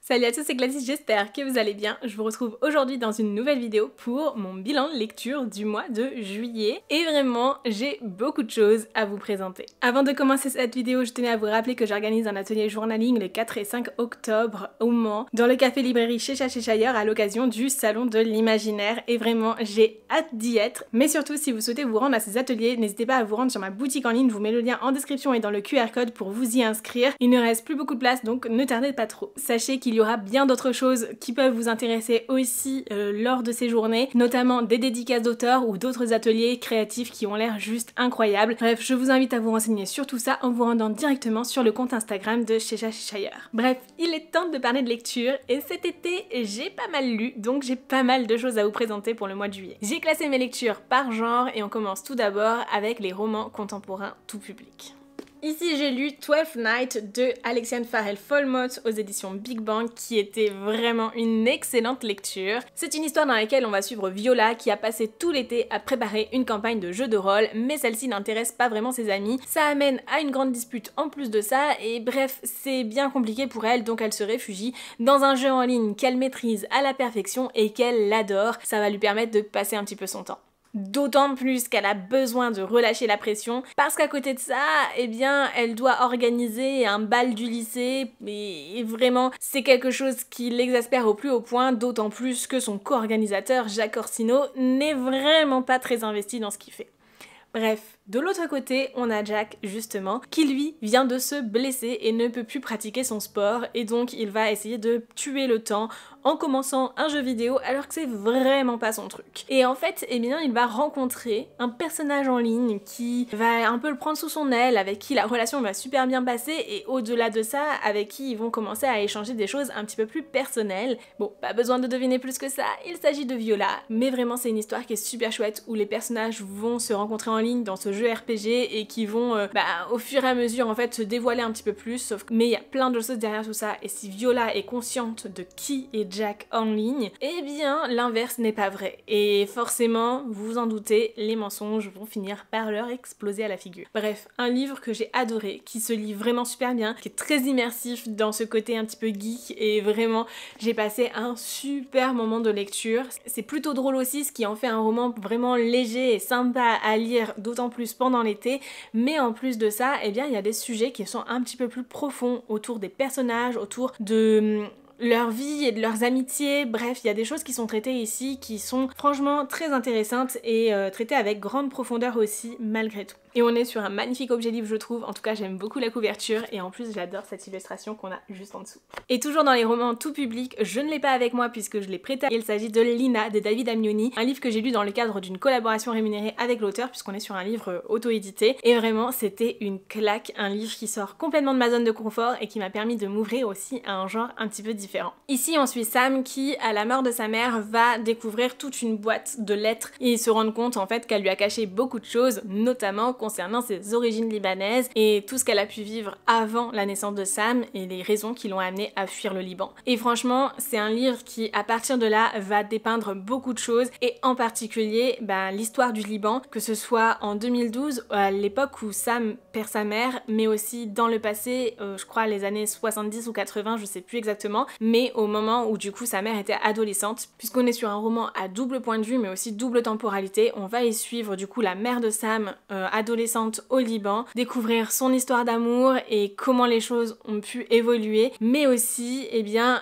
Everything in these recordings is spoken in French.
Salut à tous, c'est Gladys, j'espère que vous allez bien. Je vous retrouve aujourd'hui dans une nouvelle vidéo pour mon bilan de lecture du mois de juillet. Et vraiment, j'ai beaucoup de choses à vous présenter. Avant de commencer cette vidéo, je tenais à vous rappeler que j'organise un atelier journaling le 4 et 5 octobre au Mans, dans le café librairie Cheshire à l'occasion du Salon de l'Imaginaire. Et vraiment, j'ai hâte d'y être. Mais surtout, si vous souhaitez vous rendre à ces ateliers, n'hésitez pas à vous rendre sur ma boutique en ligne. Je vous mets le lien en description et dans le QR code pour vous y inscrire. Il ne reste plus beaucoup de place, donc ne tardez pas trop. Sachez qu'il y aura bien d'autres choses qui peuvent vous intéresser aussi lors de ces journées, notamment des dédicaces d'auteurs ou d'autres ateliers créatifs qui ont l'air juste incroyables. Bref, je vous invite à vous renseigner sur tout ça en vous rendant directement sur le compte Instagram de Cheshire. Bref, il est temps de parler de lecture et cet été, j'ai pas mal lu, donc j'ai pas mal de choses à vous présenter pour le mois de juillet. J'ai classé mes lectures par genre et on commence tout d'abord avec les romans contemporains tout public. Ici j'ai lu Twelfth Night de Alexiane Farrell-Folmot aux éditions Big Bang qui était vraiment une excellente lecture. C'est une histoire dans laquelle on va suivre Viola qui a passé tout l'été à préparer une campagne de jeu de rôle, mais celle-ci n'intéresse pas vraiment ses amis. Ça amène à une grande dispute en plus de ça et bref, c'est bien compliqué pour elle, donc elle se réfugie dans un jeu en ligne qu'elle maîtrise à la perfection et qu'elle adore. Ça va lui permettre de passer un petit peu son temps. D'autant plus qu'elle a besoin de relâcher la pression parce qu'à côté de ça, eh bien, elle doit organiser un bal du lycée et vraiment, c'est quelque chose qui l'exaspère au plus haut point, d'autant plus que son co-organisateur, Jacques Orsino, n'est vraiment pas très investi dans ce qu'il fait. Bref, de l'autre côté, on a Jack, justement, qui lui vient de se blesser et ne peut plus pratiquer son sport et donc il va essayer de tuer le temps en commençant un jeu vidéo alors que c'est vraiment pas son truc. Et en fait, eh bien, il va rencontrer un personnage en ligne qui va un peu le prendre sous son aile, avec qui la relation va super bien passer et au-delà de ça, avec qui ils vont commencer à échanger des choses un petit peu plus personnelles. Bon, pas besoin de deviner plus que ça, il s'agit de Viola, mais vraiment c'est une histoire qui est super chouette où les personnages vont se rencontrer en ligne dans ce jeu RPG et qui vont au fur et à mesure en fait se dévoiler un petit peu plus, sauf que mais il y a plein de choses derrière tout ça et si Viola est consciente de qui est Jack en ligne, eh bien l'inverse n'est pas vrai et forcément, vous vous en doutez, les mensonges vont finir par leur exploser à la figure. Bref, un livre que j'ai adoré, qui se lit vraiment super bien, qui est très immersif dans ce côté un petit peu geek et vraiment j'ai passé un super moment de lecture. C'est plutôt drôle aussi, ce qui en fait un roman vraiment léger et sympa à lire, d'autant plus pendant l'été, mais en plus de ça, eh bien il y a des sujets qui sont un petit peu plus profonds autour des personnages, autour de leur vie et de leurs amitiés, bref, il y a des choses qui sont traitées ici qui sont franchement très intéressantes et traitées avec grande profondeur aussi, malgré tout. Et on est sur un magnifique objet livre je trouve, en tout cas j'aime beaucoup la couverture et en plus j'adore cette illustration qu'on a juste en dessous. Et toujours dans les romans tout public, je ne l'ai pas avec moi puisque je l'ai prêté, il s'agit de Lina de David Amioni, un livre que j'ai lu dans le cadre d'une collaboration rémunérée avec l'auteur puisqu'on est sur un livre auto-édité et vraiment c'était une claque, un livre qui sort complètement de ma zone de confort et qui m'a permis de m'ouvrir aussi à un genre un petit peu différent. Ici on suit Sam qui, à la mort de sa mère, va découvrir toute une boîte de lettres et se rendre compte en fait qu'elle lui a caché beaucoup de choses, notamment concernant ses origines libanaises et tout ce qu'elle a pu vivre avant la naissance de Sam et les raisons qui l'ont amenée à fuir le Liban. Et franchement, c'est un livre qui, à partir de là, va dépeindre beaucoup de choses et en particulier l'histoire du Liban, que ce soit en 2012, à l'époque où Sam perd sa mère, mais aussi dans le passé, je crois les années 70 ou 80, je sais plus exactement, mais au moment où du coup sa mère était adolescente, puisqu'on est sur un roman à double point de vue mais aussi double temporalité, on va y suivre du coup la mère de Sam, adolescente au Liban, découvrir son histoire d'amour et comment les choses ont pu évoluer, mais aussi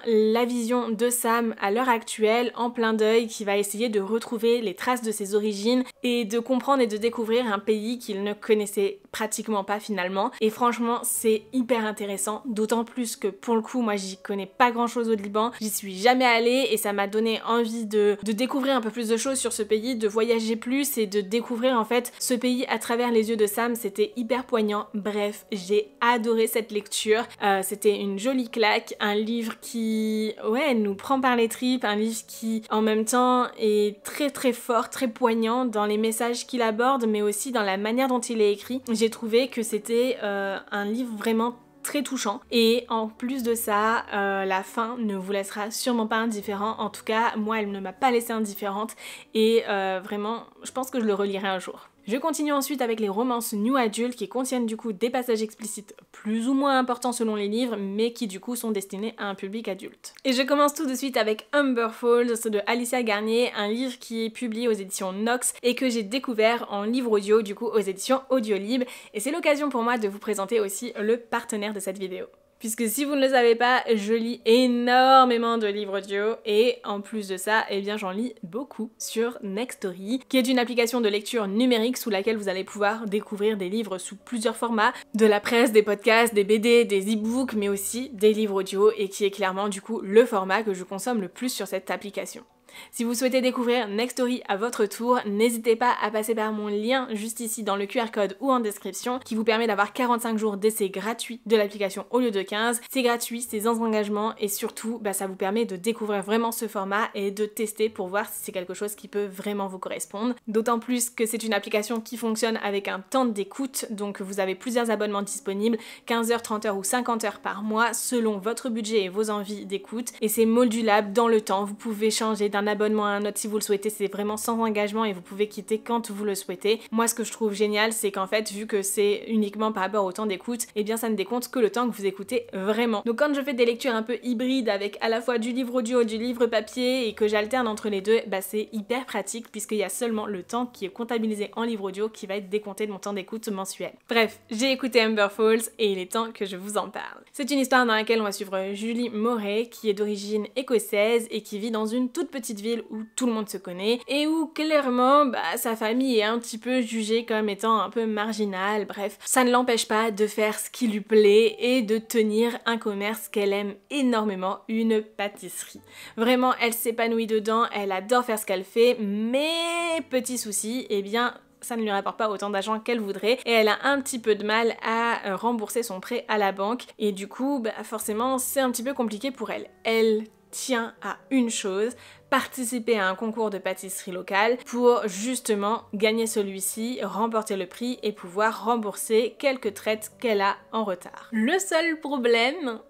la vision de Sam à l'heure actuelle en plein deuil qui va essayer de retrouver les traces de ses origines et de comprendre et de découvrir un pays qu'il ne connaissait pratiquement pas finalement. Et franchement c'est hyper intéressant, d'autant plus que pour le coup moi j'y connais pas grand chose au Liban, j'y suis jamais allée et ça m'a donné envie de découvrir un peu plus de choses sur ce pays, de voyager plus et de découvrir en fait ce pays à travers les yeux de Sam, c'était hyper poignant. Bref, j'ai adoré cette lecture, c'était une jolie claque, un livre qui nous prend par les tripes, un livre qui en même temps est très très fort, très poignant dans les messages qu'il aborde mais aussi dans la manière dont il est écrit. J'ai trouvé que c'était un livre vraiment très touchant et en plus de ça la fin ne vous laissera sûrement pas indifférent, en tout cas moi elle ne m'a pas laissée indifférente et vraiment je pense que je le relirai un jour. Je continue ensuite avec les romances new adult qui contiennent du coup des passages explicites plus ou moins importants selon les livres, mais qui du coup sont destinés à un public adulte. Et je commence tout de suite avec Amber Falls de Alicia Garnier, un livre qui est publié aux éditions Nox et que j'ai découvert en livre audio du coup aux éditions Audiolib, et c'est l'occasion pour moi de vous présenter aussi le partenaire de cette vidéo. Puisque si vous ne le savez pas, je lis énormément de livres audio et en plus de ça, eh bien j'en lis beaucoup sur Nextory, qui est une application de lecture numérique sous laquelle vous allez pouvoir découvrir des livres sous plusieurs formats, de la presse, des podcasts, des BD, des e-books, mais aussi des livres audio, et qui est clairement du coup le format que je consomme le plus sur cette application. Si vous souhaitez découvrir Nextory à votre tour, n'hésitez pas à passer par mon lien juste ici dans le QR code ou en description qui vous permet d'avoir 45 jours d'essai gratuit de l'application au lieu de 15. C'est gratuit, c'est sans engagement et surtout ça vous permet de découvrir vraiment ce format et de tester pour voir si c'est quelque chose qui peut vraiment vous correspondre. D'autant plus que c'est une application qui fonctionne avec un temps d'écoute, donc vous avez plusieurs abonnements disponibles, 15 heures, 30 heures ou 50 heures par mois selon votre budget et vos envies d'écoute, et c'est modulable dans le temps. Vous pouvez changer d'un abonnement à un autre si vous le souhaitez, c'est vraiment sans engagement et vous pouvez quitter quand vous le souhaitez. Moi ce que je trouve génial, c'est qu'en fait vu que c'est uniquement par rapport au temps d'écoute, eh bien ça ne décompte que le temps que vous écoutez vraiment. Donc quand je fais des lectures un peu hybrides avec à la fois du livre audio, du livre papier et que j'alterne entre les deux, c'est hyper pratique puisqu'il y a seulement le temps qui est comptabilisé en livre audio qui va être décompté de mon temps d'écoute mensuel. Bref, j'ai écouté Amber Falls et il est temps que je vous en parle. C'est une histoire dans laquelle on va suivre Julie Moray qui est d'origine écossaise et qui vit dans une toute petite ville où tout le monde se connaît et où clairement sa famille est un petit peu jugée comme étant un peu marginale. Bref, ça ne l'empêche pas de faire ce qui lui plaît et de tenir un commerce qu'elle aime énormément, une pâtisserie. Vraiment, elle s'épanouit dedans, elle adore faire ce qu'elle fait, mais petit souci, eh bien ça ne lui rapporte pas autant d'argent qu'elle voudrait et elle a un petit peu de mal à rembourser son prêt à la banque et du coup forcément c'est un petit peu compliqué pour elle. Elle tient à une chose, participer à un concours de pâtisserie locale pour justement gagner celui-ci, remporter le prix et pouvoir rembourser quelques traites qu'elle a en retard. Le seul problème,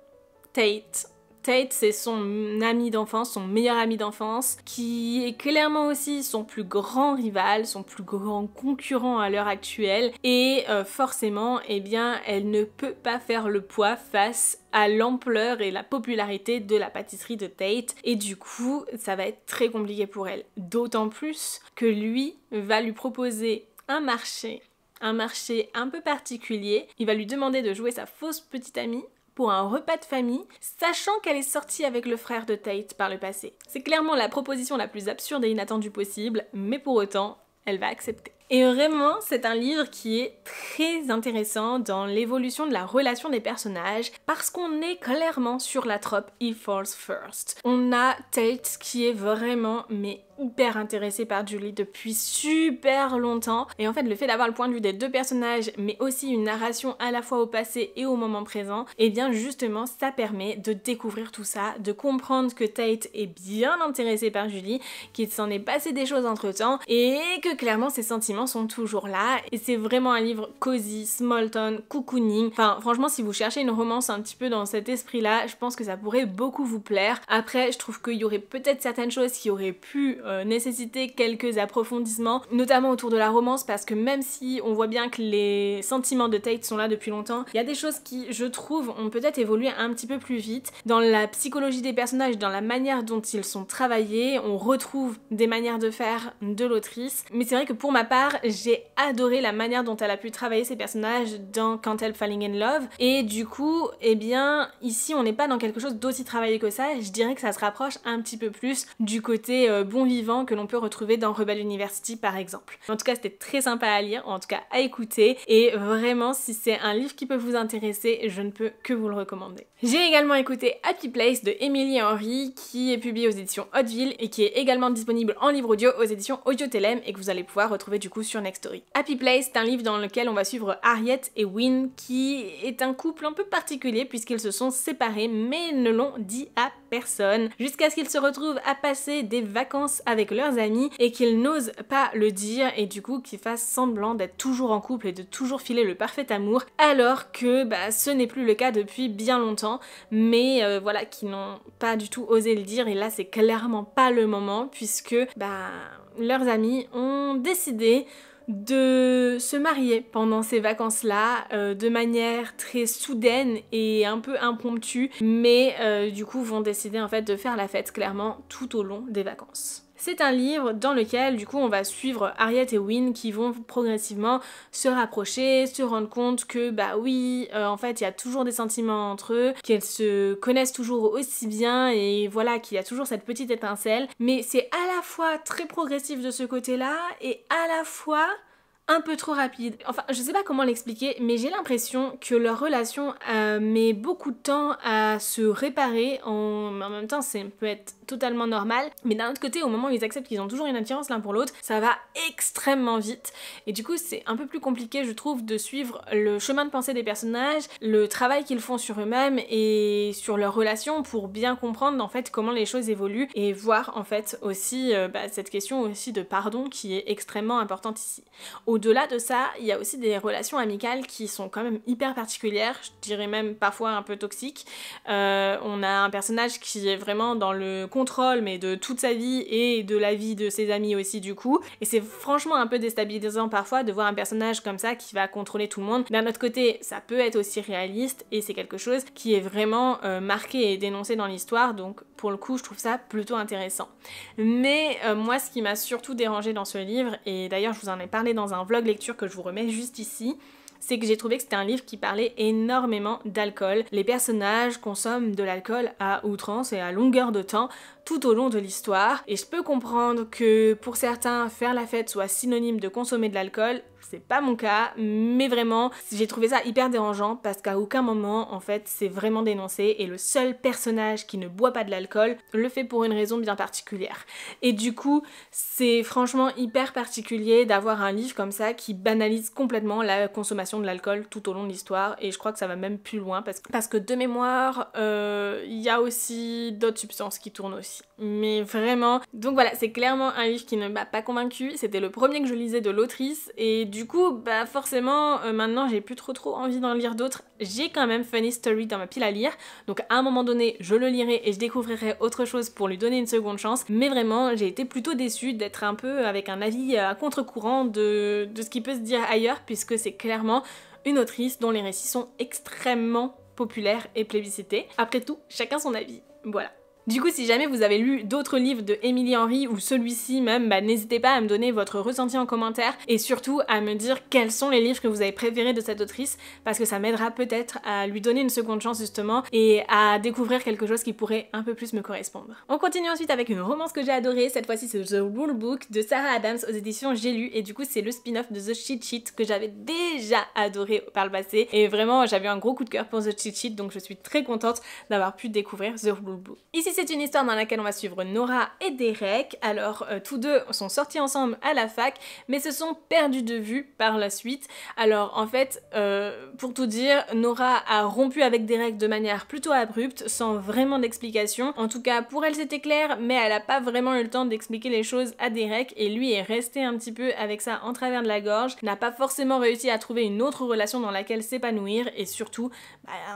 Tate, c'est son ami d'enfance, son meilleur ami d'enfance, qui est clairement aussi son plus grand rival, son plus grand concurrent à l'heure actuelle, et forcément, eh bien, elle ne peut pas faire le poids face à l'ampleur et la popularité de la pâtisserie de Tate, et du coup, ça va être très compliqué pour elle. D'autant plus que lui va lui proposer un marché un peu particulier. Il va lui demander de jouer sa fausse petite amie pour un repas de famille, sachant qu'elle est sortie avec le frère de Tate par le passé. C'est clairement la proposition la plus absurde et inattendue possible, mais pour autant, elle va accepter. Et vraiment, c'est un livre qui est très intéressant dans l'évolution de la relation des personnages parce qu'on est clairement sur la trope He Falls First. On a Tate qui est vraiment hyper intéressée par Julie depuis super longtemps, et en fait le fait d'avoir le point de vue des deux personnages mais aussi une narration à la fois au passé et au moment présent, et bien justement ça permet de découvrir tout ça, de comprendre que Tate est bien intéressée par Julie, qu'il s'en est passé des choses entre temps et que clairement ses sentiments sont toujours là, et c'est vraiment un livre cosy, small tone, cocooning. Enfin franchement si vous cherchez une romance un petit peu dans cet esprit là, je pense que ça pourrait beaucoup vous plaire. Après je trouve qu'il y aurait peut-être certaines choses qui auraient pu nécessiter quelques approfondissements, notamment autour de la romance, parce que même si on voit bien que les sentiments de Tate sont là depuis longtemps, il y a des choses qui, je trouve, ont peut-être évolué un petit peu plus vite. Dans la psychologie des personnages, dans la manière dont ils sont travaillés, on retrouve des manières de faire de l'autrice. Mais c'est vrai que pour ma part, j'ai adoré la manière dont elle a pu travailler ses personnages dans Can't Help Falling in Love, et du coup, eh bien, ici on n'est pas dans quelque chose d'aussi travaillé que ça. Je dirais que ça se rapproche un petit peu plus du côté bon vivant que l'on peut retrouver dans Rebel University par exemple. En tout cas c'était très sympa à lire, en tout cas à écouter, et vraiment si c'est un livre qui peut vous intéresser, je ne peux que vous le recommander. J'ai également écouté Happy Place de Emily Henry qui est publié aux éditions Hauteville et qui est également disponible en livre audio aux éditions Audio-Télém et que vous allez pouvoir retrouver du coup sur Nextory. Happy Place c'est un livre dans lequel on va suivre Harriet et Win qui est un couple un peu particulier puisqu'ils se sont séparés mais ne l'ont dit à personne jusqu'à ce qu'ils se retrouvent à passer des vacances avec leurs amis et qu'ils n'osent pas le dire et du coup qu'ils fassent semblant d'être toujours en couple et de toujours filer le parfait amour alors que ce n'est plus le cas depuis bien longtemps, mais voilà, qui n'ont pas du tout osé le dire, et là c'est clairement pas le moment puisque leurs amis ont décidé de se marier pendant ces vacances-là de manière très soudaine et un peu impromptue, mais du coup vont décider en fait de faire la fête clairement tout au long des vacances. C'est un livre dans lequel du coup on va suivre Harriet et Win qui vont progressivement se rapprocher, se rendre compte que bah oui, en fait il y a toujours des sentiments entre eux, qu'elles se connaissent toujours aussi bien et voilà qu'il y a toujours cette petite étincelle, mais c'est à la fois très progressif de ce côté-là et à la fois un peu trop rapide. Enfin, je sais pas comment l'expliquer, mais j'ai l'impression que leur relation met beaucoup de temps à se réparer, en même temps ça peut être totalement normal, mais d'un autre côté, au moment où ils acceptent qu'ils ont toujours une attirance l'un pour l'autre, ça va extrêmement vite, et du coup c'est un peu plus compliqué je trouve de suivre le chemin de pensée des personnages, le travail qu'ils font sur eux-mêmes et sur leur relation pour bien comprendre en fait comment les choses évoluent et voir en fait aussi cette question aussi de pardon qui est extrêmement importante ici. Au-delà de ça, il y a aussi des relations amicales qui sont quand même hyper particulières, je dirais même parfois un peu toxiques. On a un personnage qui est vraiment dans le contrôle mais de toute sa vie et de la vie de ses amis aussi du coup, et c'est franchement un peu déstabilisant parfois de voir un personnage comme ça qui va contrôler tout le monde. D'un autre côté, ça peut être aussi réaliste et c'est quelque chose qui est vraiment marqué et dénoncé dans l'histoire, donc pour le coup je trouve ça plutôt intéressant. Mais moi ce qui m'a surtout dérangé dans ce livre, et d'ailleurs je vous en ai parlé dans un vlog lecture que je vous remets juste ici, c'est que j'ai trouvé que c'était un livre qui parlait énormément d'alcool. Les personnages consomment de l'alcool à outrance et à longueur de temps tout au long de l'histoire, et je peux comprendre que pour certains faire la fête soit synonyme de consommer de l'alcool, c'est pas mon cas, mais vraiment j'ai trouvé ça hyper dérangeant parce qu'à aucun moment en fait c'est vraiment dénoncé et le seul personnage qui ne boit pas de l'alcool le fait pour une raison bien particulière. Et du coup c'est franchement hyper particulier d'avoir un livre comme ça qui banalise complètement la consommation de l'alcool tout au long de l'histoire, et je crois que ça va même plus loin parce que de mémoire il y a aussi d'autres substances qui tournent aussi. Mais vraiment, donc voilà, c'est clairement un livre qui ne m'a pas convaincue, c'était le premier que je lisais de l'autrice et du coup bah forcément maintenant j'ai plus trop envie d'en lire d'autres. J'ai quand même Funny Story dans ma pile à lire, donc à un moment donné je le lirai et je découvrirai autre chose pour lui donner une seconde chance, mais vraiment j'ai été plutôt déçue d'être un peu avec un avis à contre-courant de ce qui peut se dire ailleurs, puisque c'est clairement une autrice dont les récits sont extrêmement populaires et plébiscités. Après tout, chacun son avis, voilà. Du coup, si jamais vous avez lu d'autres livres de Emily Henry ou celui-ci même, bah n'hésitez pas à me donner votre ressenti en commentaire et surtout à me dire quels sont les livres que vous avez préférés de cette autrice, parce que ça m'aidera peut-être à lui donner une seconde chance justement et à découvrir quelque chose qui pourrait un peu plus me correspondre. On continue ensuite avec une romance que j'ai adorée, cette fois-ci c'est The Rule Book de Sarah Adams aux éditions J'ai lu, et du coup c'est le spin-off de The Cheat Sheet que j'avais déjà adoré par le passé, et vraiment j'avais un gros coup de cœur pour The Cheat Sheet, donc je suis très contente d'avoir pu découvrir The Rule Book. Ici c'est une histoire dans laquelle on va suivre Nora et Derek. Alors tous deux sont sortis ensemble à la fac mais se sont perdus de vue par la suite. Alors en fait pour tout dire, Nora a rompu avec Derek de manière plutôt abrupte sans vraiment d'explication. En tout cas pour elle c'était clair, mais elle a pas vraiment eu le temps d'expliquer les choses à Derek et lui est resté un petit peu avec ça en travers de la gorge, n'a pas forcément réussi à trouver une autre relation dans laquelle s'épanouir, et surtout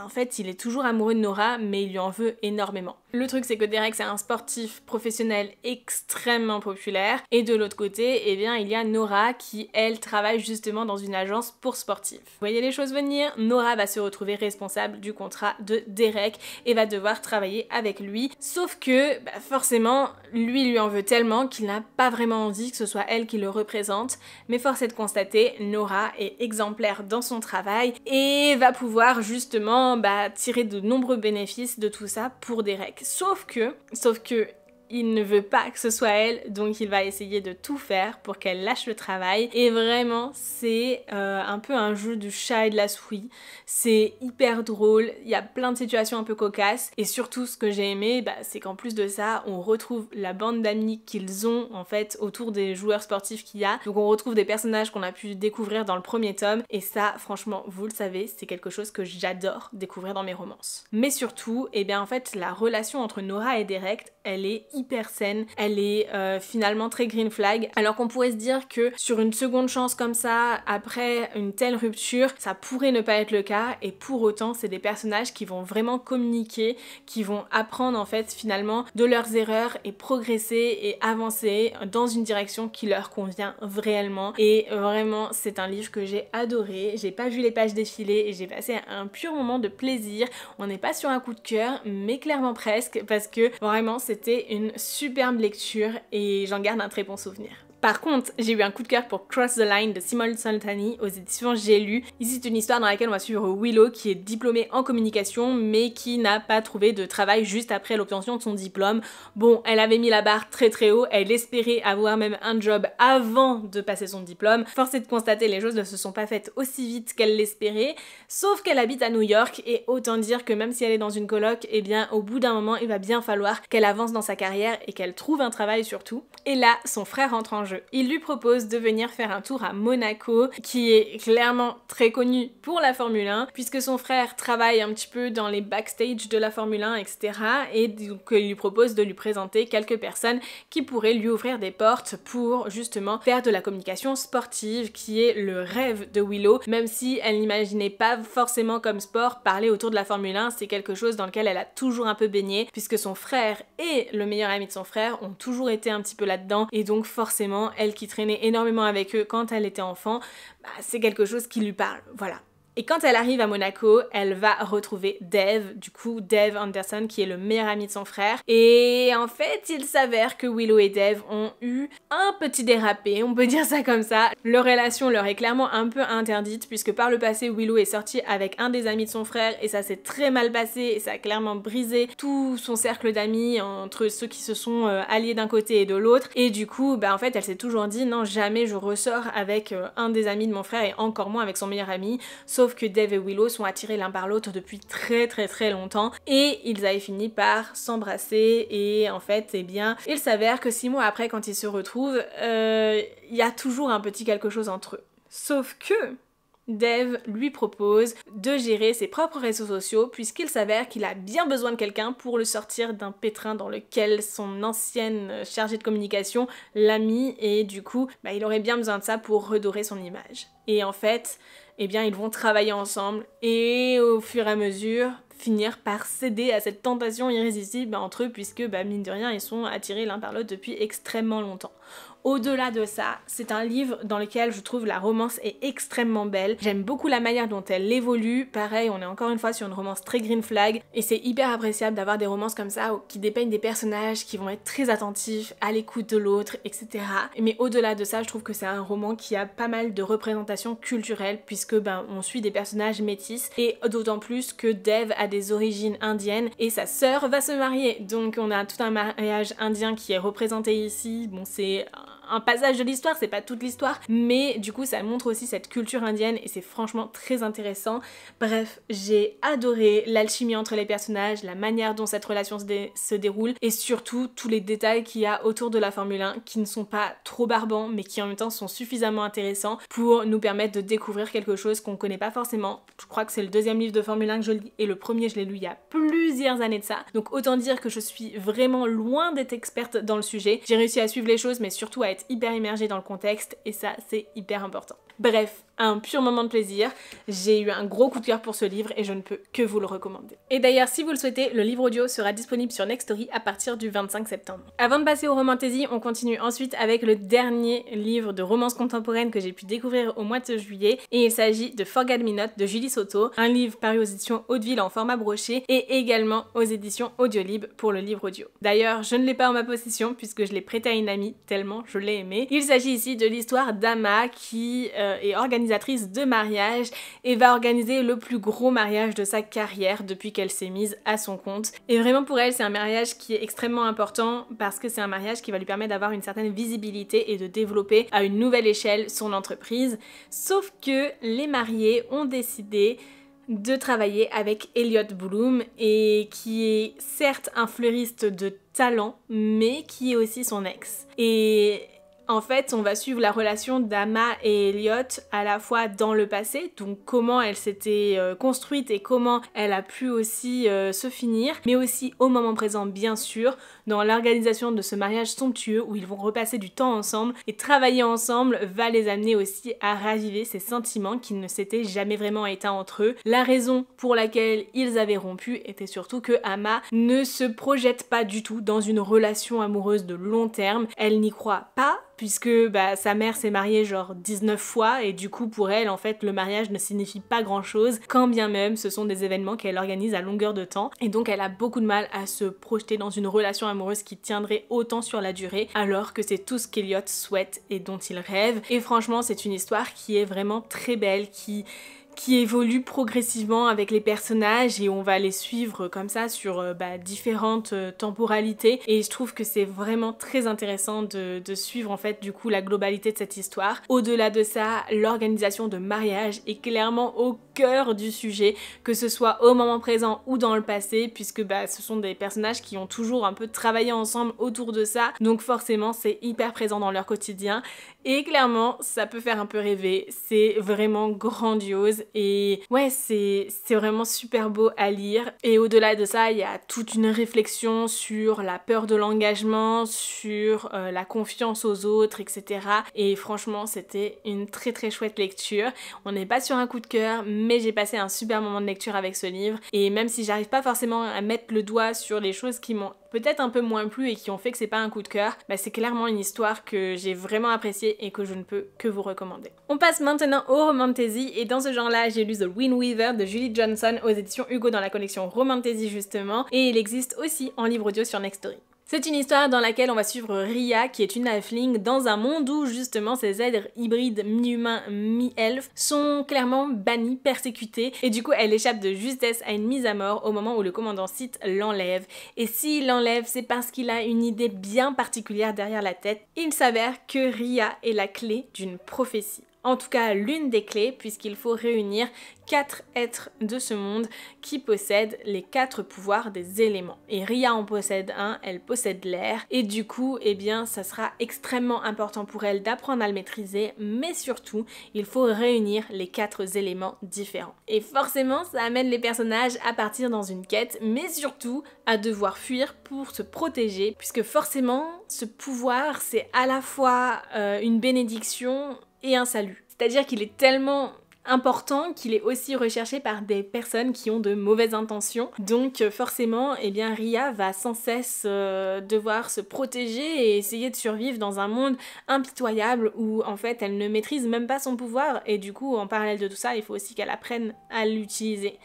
en fait il est toujours amoureux de Nora mais il lui en veut énormément. Le truc c'est que Derek c'est un sportif professionnel extrêmement populaire, et de l'autre côté eh bien il y a Nora qui elle travaille justement dans une agence pour sportifs. Vous voyez les choses venir, Nora va se retrouver responsable du contrat de Derek et va devoir travailler avec lui, sauf que forcément lui en veut tellement qu'il n'a pas vraiment envie que ce soit elle qui le représente, mais force est de constater, Nora est exemplaire dans son travail et va pouvoir justement tirer de nombreux bénéfices de tout ça pour Derek. Sauf que il ne veut pas que ce soit elle, donc il va essayer de tout faire pour qu'elle lâche le travail, et vraiment c'est un peu un jeu du chat et de la souris. C'est hyper drôle, il y a plein de situations un peu cocasses, et surtout ce que j'ai aimé c'est qu'en plus de ça on retrouve la bande d'amis qu'ils ont en fait autour des joueurs sportifs qu'il y a, donc on retrouve des personnages qu'on a pu découvrir dans le premier tome, et ça franchement vous le savez c'est quelque chose que j'adore découvrir dans mes romances. Mais surtout en fait la relation entre Nora et Derek elle est hyper saine, elle est finalement très green flag, alors qu'on pourrait se dire que sur une seconde chance comme ça, après une telle rupture, ça pourrait ne pas être le cas, et pour autant c'est des personnages qui vont vraiment communiquer, qui vont apprendre en fait finalement de leurs erreurs et progresser et avancer dans une direction qui leur convient réellement. Et vraiment c'est un livre que j'ai adoré, j'ai pas vu les pages défiler et j'ai passé un pur moment de plaisir. On n'est pas sur un coup de cœur mais clairement presque, parce que vraiment c'était une superbe lecture et j'en garde un très bon souvenir. Par contre, j'ai eu un coup de cœur pour Cross the Line de Simone Soltani aux éditions J'ai lu. Ici, c'est une histoire dans laquelle on va suivre Willow qui est diplômée en communication mais qui n'a pas trouvé de travail juste après l'obtention de son diplôme. Bon, elle avait mis la barre très très haut, elle espérait avoir même un job avant de passer son diplôme. Force est de constater, les choses ne se sont pas faites aussi vite qu'elle l'espérait, sauf qu'elle habite à New York et autant dire que même si elle est dans une coloc, eh bien au bout d'un moment, il va bien falloir qu'elle avance dans sa carrière et qu'elle trouve un travail surtout. Et là, son frère entre en jeu. Il lui propose de venir faire un tour à Monaco, qui est clairement très connu pour la Formule 1, puisque son frère travaille un petit peu dans les backstage de la Formule 1, etc. Et donc il lui propose de lui présenter quelques personnes qui pourraient lui ouvrir des portes pour justement faire de la communication sportive, qui est le rêve de Willow, même si elle n'imaginait pas forcément comme sport parler autour de la Formule 1, c'est quelque chose dans lequel elle a toujours un peu baigné, puisque son frère et le meilleur ami de son frère ont toujours été un petit peu là-dedans, et donc forcément elle qui traînait énormément avec eux quand elle était enfant, c'est quelque chose qui lui parle, voilà. Et quand elle arrive à Monaco, elle va retrouver Dave, du coup Dave Anderson qui est le meilleur ami de son frère. Et en fait, il s'avère que Willow et Dave ont eu un petit dérapé, on peut dire ça comme ça. Leur relation leur est clairement un peu interdite puisque par le passé, Willow est sortie avec un des amis de son frère et ça s'est très mal passé et ça a clairement brisé tout son cercle d'amis entre ceux qui se sont alliés d'un côté et de l'autre. Et du coup, en fait, elle s'est toujours dit non, jamais je ressors avec un des amis de mon frère et encore moins avec son meilleur ami. Sauf que Dave et Willow sont attirés l'un par l'autre depuis très longtemps et ils avaient fini par s'embrasser et en fait il s'avère que 6 mois après quand ils se retrouvent, il y a toujours un petit quelque chose entre eux. Sauf que Dave lui propose de gérer ses propres réseaux sociaux puisqu'il s'avère qu'il a bien besoin de quelqu'un pour le sortir d'un pétrin dans lequel son ancienne chargée de communication l'a mis et du coup il aurait bien besoin de ça pour redorer son image. Et en fait, ils vont travailler ensemble et au fur et à mesure finir par céder à cette tentation irrésistible entre eux puisque mine de rien ils sont attirés l'un par l'autre depuis extrêmement longtemps. Au-delà de ça, c'est un livre dans lequel je trouve la romance est extrêmement belle. J'aime beaucoup la manière dont elle évolue. Pareil, on est encore une fois sur une romance très green flag. Et c'est hyper appréciable d'avoir des romances comme ça qui dépeignent des personnages qui vont être très attentifs, à l'écoute de l'autre, etc. Mais au-delà de ça, je trouve que c'est un roman qui a pas mal de représentations culturelles puisque on suit des personnages métis. Et d'autant plus que Dave a des origines indiennes et sa sœur va se marier. Donc on a tout un mariage indien qui est représenté ici. Bon, c'est un passage de l'histoire, c'est pas toute l'histoire, mais du coup ça montre aussi cette culture indienne et c'est franchement très intéressant. Bref, j'ai adoré l'alchimie entre les personnages, la manière dont cette relation se déroule et surtout tous les détails qu'il y a autour de la Formule 1 qui ne sont pas trop barbants mais qui en même temps sont suffisamment intéressants pour nous permettre de découvrir quelque chose qu'on connaît pas forcément. Je crois que c'est le deuxième livre de Formule 1 que je lis et le premier je l'ai lu il y a plusieurs années de ça, donc autant dire que je suis vraiment loin d'être experte dans le sujet. J'ai réussi à suivre les choses mais surtout à être hyper immergée dans le contexte et ça c'est hyper important. Bref, un pur moment de plaisir, j'ai eu un gros coup de cœur pour ce livre et je ne peux que vous le recommander. Et d'ailleurs si vous le souhaitez, le livre audio sera disponible sur Nextory à partir du 25 septembre. Avant de passer au Romantaisie, on continue ensuite avec le dernier livre de romance contemporaine que j'ai pu découvrir au mois de juillet et il s'agit de Forget Me Not de Julie Soto, un livre paru aux éditions Hauteville en format broché et également aux éditions Audiolib pour le livre audio. D'ailleurs, je ne l'ai pas en ma possession puisque je l'ai prêté à une amie tellement je l'ai aimé. Il s'agit ici de l'histoire d'Ama qui est organisatrice de mariage et va organiser le plus gros mariage de sa carrière depuis qu'elle s'est mise à son compte. Et vraiment pour elle, c'est un mariage qui est extrêmement important parce que c'est un mariage qui va lui permettre d'avoir une certaine visibilité et de développer à une nouvelle échelle son entreprise. Sauf que les mariés ont décidé de travailler avec Elliot Bloom et qui est certes un fleuriste de talent mais qui est aussi son ex. Et En fait, on va suivre la relation d'Ama et Elliot à la fois dans le passé, donc comment elle s'était construite et comment elle a pu aussi se finir, mais aussi au moment présent bien sûr, dans l'organisation de ce mariage somptueux où ils vont repasser du temps ensemble et travailler ensemble va les amener aussi à raviver ces sentiments qui ne s'étaient jamais vraiment éteints entre eux. La raison pour laquelle ils avaient rompu était surtout que Ama ne se projette pas du tout dans une relation amoureuse de long terme, elle n'y croit pas puisque sa mère s'est mariée genre 19 fois et du coup pour elle en fait le mariage ne signifie pas grand chose quand bien même ce sont des événements qu'elle organise à longueur de temps et donc elle a beaucoup de mal à se projeter dans une relation amoureuse qui tiendrait autant sur la durée alors que c'est tout ce qu'Elliot souhaite et dont il rêve et franchement c'est une histoire qui est vraiment très belle, qui évolue progressivement avec les personnages et on va les suivre comme ça sur différentes temporalités et je trouve que c'est vraiment très intéressant de suivre en fait du coup la globalité de cette histoire. Au-delà de ça, l'organisation de mariage est clairement au cœur du sujet, que ce soit au moment présent ou dans le passé puisque ce sont des personnages qui ont toujours un peu travaillé ensemble autour de ça donc forcément c'est hyper présent dans leur quotidien et clairement ça peut faire un peu rêver, c'est vraiment grandiose et ouais c'est vraiment super beau à lire et au-delà de ça il y a toute une réflexion sur la peur de l'engagement, sur la confiance aux autres etc. Et franchement c'était une très très chouette lecture. On n'est pas sur un coup de cœur mais j'ai passé un super moment de lecture avec ce livre et même si j'arrive pas forcément à mettre le doigt sur les choses qui m'ont peut-être un peu moins plu et qui ont fait que c'est pas un coup de cœur, c'est clairement une histoire que j'ai vraiment appréciée et que je ne peux que vous recommander. On passe maintenant au romantasy et dans ce genre-là, j'ai lu The Wind Weaver de Julie Johnson aux éditions Hugo dans la collection romantasy justement et il existe aussi en livre audio sur Nextory. C'est une histoire dans laquelle on va suivre Ria qui est une halfling dans un monde où justement ces êtres hybrides mi-humains, mi-elfes sont clairement bannis, persécutés et du coup elle échappe de justesse à une mise à mort au moment où le commandant Sith l'enlève. Et s'il l'enlève c'est parce qu'il a une idée bien particulière derrière la tête. Il s'avère que Ria est la clé d'une prophétie. En tout cas l'une des clés puisqu'il faut réunir 4 êtres de ce monde qui possèdent les 4 pouvoirs des éléments. Et Ria en possède un, elle possède l'air et du coup ça sera extrêmement important pour elle d'apprendre à le maîtriser mais surtout il faut réunir les 4 éléments différents. Et forcément ça amène les personnages à partir dans une quête mais surtout à devoir fuir pour se protéger puisque forcément ce pouvoir c'est à la fois une bénédiction et un salut. C'est-à-dire qu'il est tellement important qu'il est aussi recherché par des personnes qui ont de mauvaises intentions. Donc forcément, Ria va sans cesse devoir se protéger et essayer de survivre dans un monde impitoyable où en fait elle ne maîtrise même pas son pouvoir et du coup en parallèle de tout ça, il faut aussi qu'elle apprenne à l'utiliser.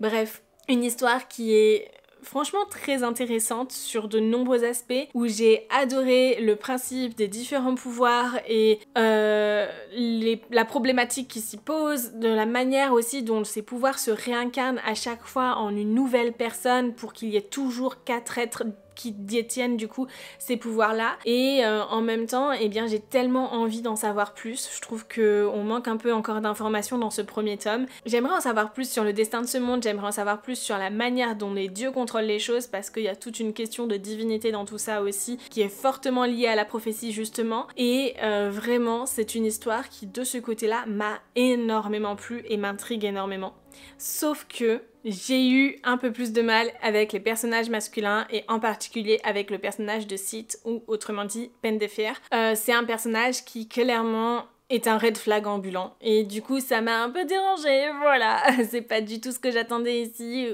Bref, une histoire qui est franchement très intéressante sur de nombreux aspects où j'ai adoré le principe des différents pouvoirs et la problématique qui s'y pose, de la manière aussi dont ces pouvoirs se réincarnent à chaque fois en une nouvelle personne pour qu'il y ait toujours 4 êtres qui détiennent du coup ces pouvoirs là et en même temps j'ai tellement envie d'en savoir plus. Je trouve qu'on manque un peu encore d'informations dans ce premier tome. J'aimerais en savoir plus sur le destin de ce monde, j'aimerais en savoir plus sur la manière dont les dieux contrôlent les choses parce qu'il y a toute une question de divinité dans tout ça aussi qui est fortement liée à la prophétie justement et vraiment c'est une histoire qui de ce côté là m'a énormément plu et m'intrigue énormément. Sauf que j'ai eu un peu plus de mal avec les personnages masculins et en particulier avec le personnage de Sith ou autrement dit Pendefer. C'est un personnage qui clairement est un red flag ambulant et du coup ça m'a un peu dérangée, voilà. C'est pas du tout ce que j'attendais ici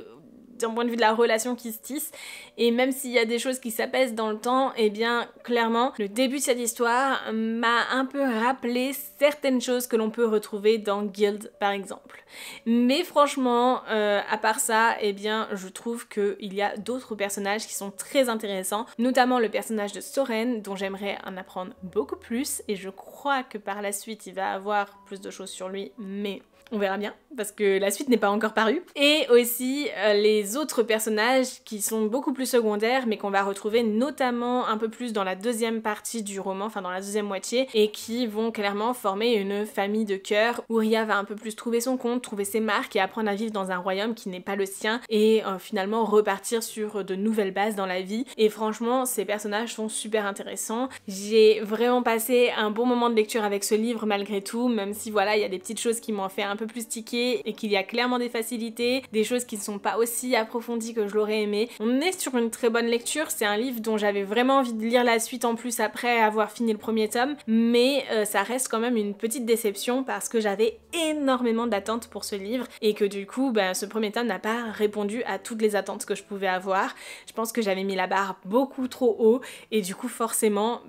d'un point de vue de la relation qui se tisse et même s'il y a des choses qui s'apaisent dans le temps, clairement le début de cette histoire m'a un peu rappelé certaines choses que l'on peut retrouver dans Guild par exemple. Mais franchement, à part ça, je trouve qu'il y a d'autres personnages qui sont très intéressants, notamment le personnage de Soren dont j'aimerais en apprendre beaucoup plus et je crois que par la suite il va avoir plus de choses sur lui mais on verra bien, parce que la suite n'est pas encore parue. Et aussi les des autres personnages qui sont beaucoup plus secondaires mais qu'on va retrouver notamment un peu plus dans la deuxième partie du roman, enfin dans la deuxième moitié, et qui vont clairement former une famille de cœur où Ria va un peu plus trouver son compte, trouver ses marques et apprendre à vivre dans un royaume qui n'est pas le sien et finalement repartir sur de nouvelles bases dans la vie. Et franchement, ces personnages sont super intéressants. J'ai vraiment passé un bon moment de lecture avec ce livre malgré tout, même si voilà, il y a des petites choses qui m'ont fait un peu plus tiquer et qu'il y a clairement des facilités, des choses qui ne sont pas aussi approfondies que je l'aurais aimé. On est sur une très bonne lecture, c'est un livre dont j'avais vraiment envie de lire la suite en plus après avoir fini le premier tome, mais ça reste quand même une petite déception parce que j'avais énormément d'attentes pour ce livre et que du coup ce premier tome n'a pas répondu à toutes les attentes que je pouvais avoir. Je pense que j'avais mis la barre beaucoup trop haut et du coup forcément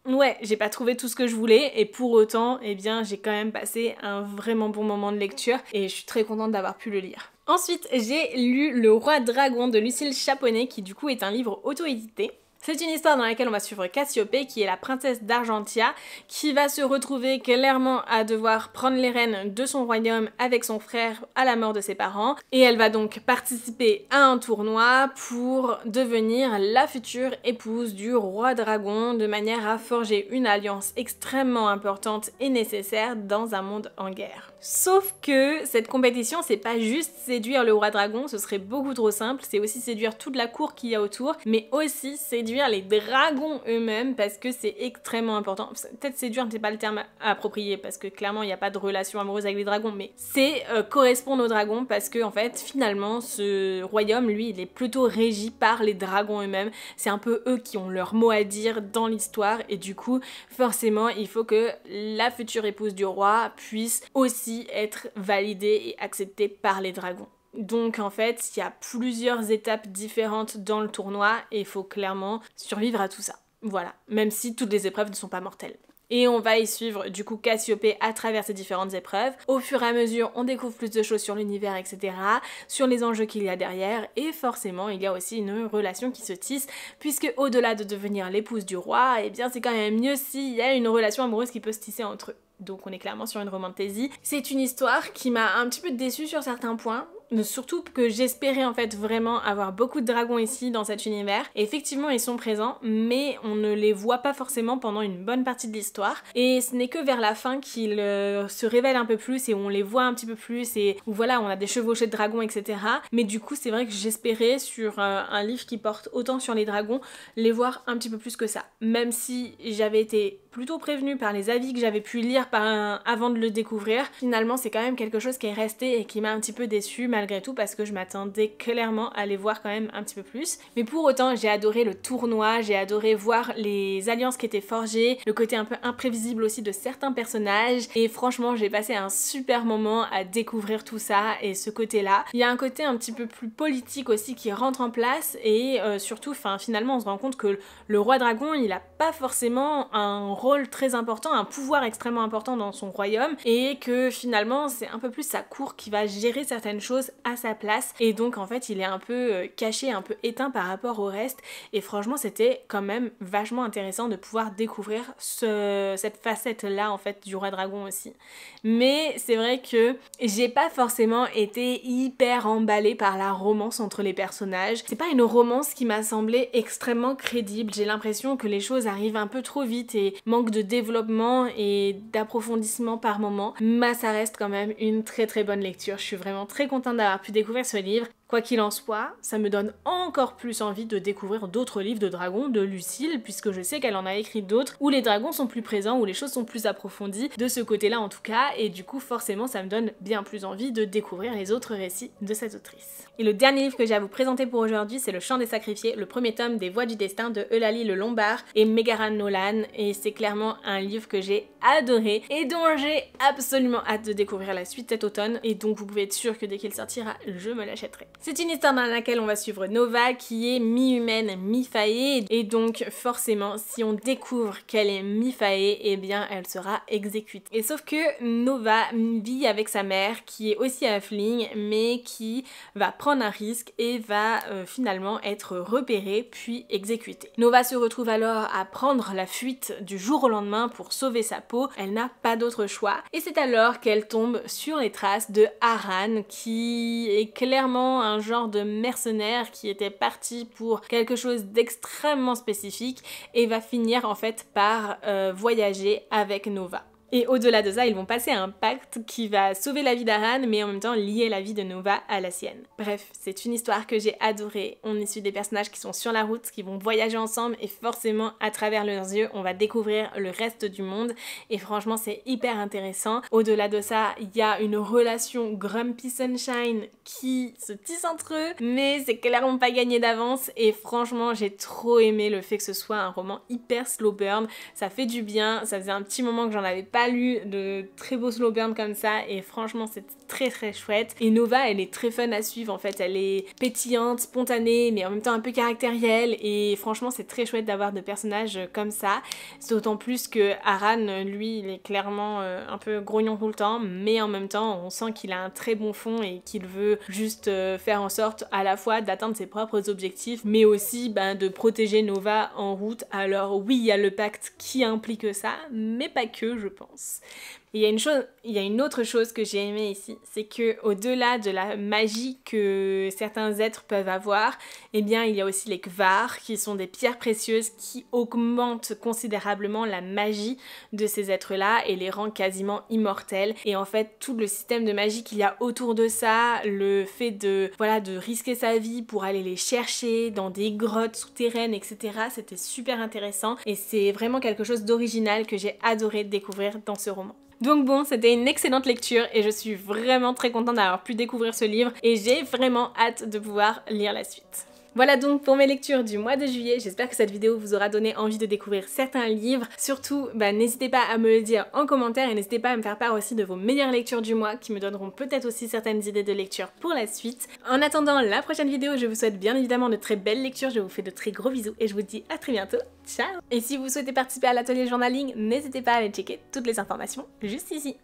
ouais, j'ai pas trouvé tout ce que je voulais et pour autant, eh bien, j'ai quand même passé un vraiment bon moment de lecture et je suis très contente d'avoir pu le lire. Ensuite, j'ai lu Le Roi Dragon de Lucille Chaponnet qui du coup est un livre auto-édité. C'est une histoire dans laquelle on va suivre Cassiopée, qui est la princesse d'Argentia, qui va se retrouver clairement à devoir prendre les rênes de son royaume avec son frère à la mort de ses parents. Et elle va donc participer à un tournoi pour devenir la future épouse du roi dragon, de manière à forger une alliance extrêmement importante et nécessaire dans un monde en guerre. Sauf que cette compétition, c'est pas juste séduire le roi dragon, ce serait beaucoup trop simple, c'est aussi séduire toute la cour qu'il y a autour, mais aussi séduire les dragons eux-mêmes parce que c'est extrêmement important. Peut-être séduire c'est pas le terme approprié parce que clairement il n'y a pas de relation amoureuse avec les dragons, mais c'est correspondre aux dragons parce que en fait finalement ce royaume lui il est plutôt régi par les dragons eux-mêmes. C'est un peu eux qui ont leur mot à dire dans l'histoire et du coup forcément il faut que la future épouse du roi puisse aussi être validée et acceptée par les dragons. Donc en fait, il y a plusieurs étapes différentes dans le tournoi et il faut clairement survivre à tout ça. Voilà, même si toutes les épreuves ne sont pas mortelles. Et on va y suivre du coup Cassiopée à travers ces différentes épreuves. Au fur et à mesure, on découvre plus de choses sur l'univers, etc., sur les enjeux qu'il y a derrière, et forcément, il y a aussi une relation qui se tisse, puisque au-delà de devenir l'épouse du roi, eh bien c'est quand même mieux s'il y a une relation amoureuse qui peut se tisser entre eux. Donc on est clairement sur une romantasy. C'est une histoire qui m'a un petit peu déçue sur certains points, surtout que j'espérais en fait vraiment avoir beaucoup de dragons ici dans cet univers. Et effectivement ils sont présents mais on ne les voit pas forcément pendant une bonne partie de l'histoire et ce n'est que vers la fin qu'ils se révèlent un peu plus et on les voit un petit peu plus et où voilà on a des chevauchées de dragons etc. Mais du coup c'est vrai que j'espérais sur un livre qui porte autant sur les dragons les voir un petit peu plus que ça. Même si j'avais été plutôt prévenue par les avis que j'avais pu lire avant de le découvrir, finalement c'est quand même quelque chose qui est resté et qui m'a un petit peu déçue malgré tout parce que je m'attendais clairement à les voir quand même un petit peu plus. Mais pour autant j'ai adoré le tournoi, j'ai adoré voir les alliances qui étaient forgées, le côté un peu imprévisible aussi de certains personnages et franchement j'ai passé un super moment à découvrir tout ça et ce côté là. Il y a un côté un petit peu plus politique aussi qui rentre en place et surtout finalement on se rend compte que le roi dragon il a pas forcément un rôle très important, un pouvoir extrêmement important dans son royaume et que finalement c'est un peu plus sa cour qui va gérer certaines choses à sa place et donc en fait il est un peu caché, un peu éteint par rapport au reste et franchement c'était quand même vachement intéressant de pouvoir découvrir cette facette là en fait du roi dragon aussi. Mais c'est vrai que j'ai pas forcément été hyper emballée par la romance entre les personnages. C'est pas une romance qui m'a semblé extrêmement crédible, j'ai l'impression que les choses arrivent un peu trop vite et manque de développement et d'approfondissement par moment, mais ça reste quand même une très très bonne lecture. Je suis vraiment très contente d'avoir pu découvrir ce livre. Quoi qu'il en soit, ça me donne encore plus envie de découvrir d'autres livres de dragons de Lucille, puisque je sais qu'elle en a écrit d'autres où les dragons sont plus présents, où les choses sont plus approfondies, de ce côté-là en tout cas, et du coup forcément ça me donne bien plus envie de découvrir les autres récits de cette autrice. Et le dernier livre que j'ai à vous présenter pour aujourd'hui, c'est Le Chant des Sacrifiés, le premier tome des Voix du Destin de Eulalie Le Lombard et Megaran Nolan, et c'est clairement un livre que j'ai adoré et dont j'ai absolument hâte de découvrir la suite cet automne, et donc vous pouvez être sûr que dès qu'il sortira, je me l'achèterai. C'est une histoire dans laquelle on va suivre Nova qui est mi-humaine, mi-faée et donc forcément si on découvre qu'elle est mi-faée, eh bien elle sera exécutée. Et sauf que Nova vit avec sa mère qui est aussi halfling mais qui va prendre un risque et va finalement être repérée puis exécutée. Nova se retrouve alors à prendre la fuite du jour au lendemain pour sauver sa peau, elle n'a pas d'autre choix et c'est alors qu'elle tombe sur les traces de Aran qui est clairement un genre de mercenaire qui était parti pour quelque chose d'extrêmement spécifique et va finir en fait par voyager avec Nova. Et au-delà de ça, ils vont passer à un pacte qui va sauver la vie d'Aran, mais en même temps lier la vie de Nova à la sienne. Bref, c'est une histoire que j'ai adorée. On y suit des personnages qui sont sur la route, qui vont voyager ensemble, et forcément, à travers leurs yeux, on va découvrir le reste du monde. Et franchement, c'est hyper intéressant. Au-delà de ça, il y a une relation Grumpy Sunshine qui se tisse entre eux, mais c'est clairement pas gagné d'avance. Et franchement, j'ai trop aimé le fait que ce soit un roman hyper slow burn. Ça fait du bien. Ça faisait un petit moment que j'en avais pas lu de très beaux slow burn comme ça et franchement c'est très très chouette. Et Nova elle est très fun à suivre en fait, elle est pétillante, spontanée mais en même temps un peu caractérielle et franchement c'est très chouette d'avoir de personnages comme ça. D'autant plus que Aran lui il est clairement un peu grognon tout le temps mais en même temps on sent qu'il a un très bon fond et qu'il veut juste faire en sorte à la fois d'atteindre ses propres objectifs mais aussi de protéger Nova en route. Alors oui il y a le pacte qui implique ça mais pas que je pense. Et il y a une autre chose que j'ai aimé ici, c'est que au-delà de la magie que certains êtres peuvent avoir, eh bien il y a aussi les Kvar qui sont des pierres précieuses qui augmentent considérablement la magie de ces êtres-là et les rend quasiment immortels. Et en fait tout le système de magie qu'il y a autour de ça, le fait de risquer sa vie pour aller les chercher dans des grottes souterraines, etc. C'était super intéressant et c'est vraiment quelque chose d'original que j'ai adoré découvrir dans ce roman. Donc bon, c'était une excellente lecture et je suis vraiment très contente d'avoir pu découvrir ce livre et j'ai vraiment hâte de pouvoir lire la suite. Voilà donc pour mes lectures du mois de juillet, j'espère que cette vidéo vous aura donné envie de découvrir certains livres. Surtout, n'hésitez pas à me le dire en commentaire et n'hésitez pas à me faire part aussi de vos meilleures lectures du mois qui me donneront peut-être aussi certaines idées de lecture pour la suite. En attendant la prochaine vidéo, je vous souhaite bien évidemment de très belles lectures, je vous fais de très gros bisous et je vous dis à très bientôt, ciao! Et si vous souhaitez participer à l'atelier journaling, n'hésitez pas à aller checker toutes les informations juste ici.